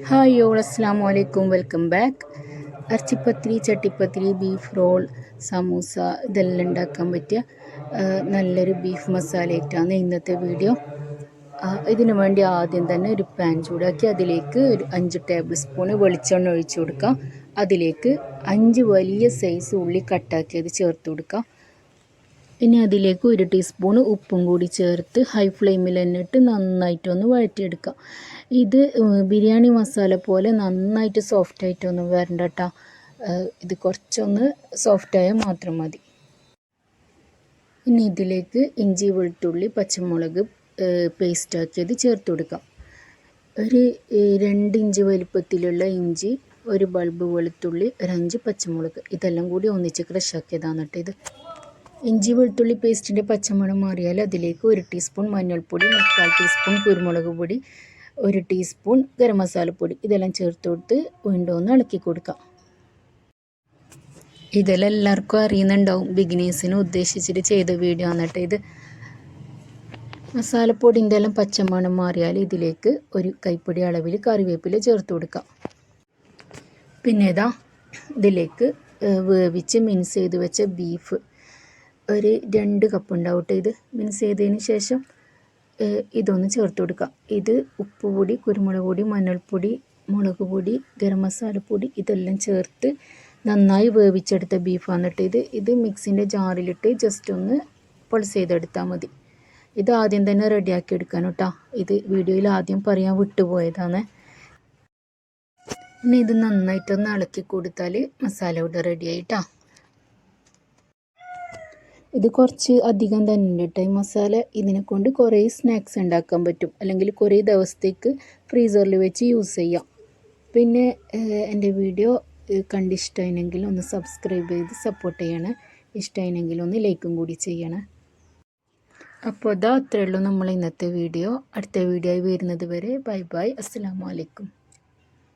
Hi all, അസ്സലാമു അലൈക്കും. Welcome back. ഇറച്ചിപ്പത്തിരി, ചട്ടിപ്പത്തിരി, ബീഫ് റോൾ, സമൂസ ഇതെല്ലാം ഉണ്ടാക്കാൻ പറ്റിയ നല്ലൊരു ബീഫ് മസാല ആയിട്ടാണ് ഇന്നത്തെ വീഡിയോ. ഇതിനു വേണ്ടി ആദ്യം തന്നെ ഒരു പാൻ ചൂടാക്കി അതിലേക്ക് ഒരു 5 ടേബിൾ സ്പൂൺ വെളിച്ചെണ്ണ ഒഴിച്ചു കൊടുക്കാം. അതിലേക്ക് 5 വലിയ സൈസ് ഉള്ളി കട്ടാക്കിയത് ചേർത്ത് കൊടുക്കാം. ഇനി അതിലേക്ക് 1 ടീസ്പൂൺ ഉപ്പും കൂടി ചേർത്ത് ഹൈ ഫ്ലെയിമിൽ തന്നെ ഇട്ട് നന്നായിട്ടൊന്ന് വഴറ്റിയെടുക്കാം. ഇത് ബിരിയാണി മസാല പോലെ നന്നായിട്ട് സോഫ്റ്റായിട്ടൊന്നും വരണ്ട കേട്ടോ. ഇത് കുറച്ചൊന്ന് സോഫ്റ്റായാൽ മാത്രം മതി. ഇനി ഇതിലേക്ക് ഇഞ്ചി, വെളുത്തുള്ളി, പച്ചമുളക് പേസ്റ്റാക്കിയത് ചേർത്ത് കൊടുക്കാം. ഒരു 2 ഇഞ്ച് വലുപ്പത്തിലുള്ള ഇഞ്ചി, ഒരു ബൾബ് വെളുത്തുള്ളി, ഒരു 5 പച്ചമുളക് ഇതെല്ലാം കൂടി ഒന്നിച്ച് ക്രഷാക്കിയതാണ് കേട്ടോ ഇത്. ഇഞ്ചി വെളുത്തുള്ളി പേസ്റ്റിൻ്റെ പച്ചമണം മാറിയാൽ അതിലേക്ക് 1 ടീസ്പൂൺ മഞ്ഞൾപ്പൊടി, 3/4 ടീസ്പൂൺ കുരുമുളക് പൊടി, 1 ടീസ്പൂൺ ഗരം മസാലപ്പൊടി ഇതെല്ലാം ചേർത്ത് കൊടുത്ത് വീണ്ടും ഒന്ന് ഇളക്കി കൊടുക്കാം. ഇതെല്ലാം എല്ലാവർക്കും അറിയുന്നുണ്ടാവും. ബിഗിനേഴ്സിന് ഉദ്ദേശിച്ചിട്ട് ചെയ്ത വീഡിയോ ആണ് കേട്ടോ ഇത്. മസാലപ്പൊടിൻ്റെ എല്ലാം പച്ചമണം മാറിയാൽ ഇതിലേക്ക് 1 കൈപ്പൊടി അളവിൽ കറിവേപ്പില ചേർത്ത് കൊടുക്കാം. പിന്നെ ഇതിലേക്ക് വേവിച്ച് മിക്സ് ചെയ്ത് വെച്ച ബീഫ് ഒരു 2 കപ്പ് ഉണ്ടാവട്ടെ. ഇത് മിക്സ് ചെയ്തതിന് ശേഷം ഇതൊന്ന് ചേർത്ത് കൊടുക്കാം. ഇത് ഉപ്പുപൊടി, കുരുമുളക് പൊടി, മഞ്ഞൾപ്പൊടി, മുളക് പൊടി, ഗരം മസാലപ്പൊടി ഇതെല്ലാം ചേർത്ത് നന്നായി വേവിച്ചെടുത്ത ബീഫാണ് കേട്ടോ ഇത് മിക്സിൻ്റെ ജാറിലിട്ട് ജസ്റ്റ് ഒന്ന് പൾസ് ചെയ്തെടുത്താൽ മതി. ഇത് ആദ്യം തന്നെ റെഡിയാക്കി എടുക്കാൻ കേട്ടോ. ഇത് വീഡിയോയിൽ ആദ്യം പറയാൻ വിട്ടുപോയതാണ്. ഇനി ഇത് നന്നായിട്ടൊന്ന് ഇളക്കി കൊടുത്താൽ മസാല ഇവിടെ റെഡിയായിട്ടാ. ഇത് കുറച്ച് അധികം തന്നെ ഉണ്ട് കേട്ടോ ഈ മസാല. ഇതിനെ കൊണ്ട് കുറേ സ്നാക്സ് ഉണ്ടാക്കാൻ പറ്റും, അല്ലെങ്കിൽ കുറേ ദിവസത്തേക്ക് ഫ്രീസറിൽ വെച്ച് യൂസ് ചെയ്യാം. പിന്നെ എൻ്റെ വീഡിയോ കണ്ടിഷ്ടമായെങ്കിൽ ഒന്ന് സബ്സ്ക്രൈബ് ചെയ്ത് സപ്പോർട്ട് ചെയ്യണേ. ഇഷ്ടമായെങ്കിൽ ഒന്ന് ലൈക്കും കൂടി ചെയ്യണേ. അപ്പോൾ അത്രയേ ഉള്ളൂ നമ്മൾ ഇന്നത്തെ വീഡിയോ. അടുത്ത വീഡിയോ ആയി വരുന്നത് വരെ ബൈ ബൈ. അസ്സലാമു അലൈക്കും.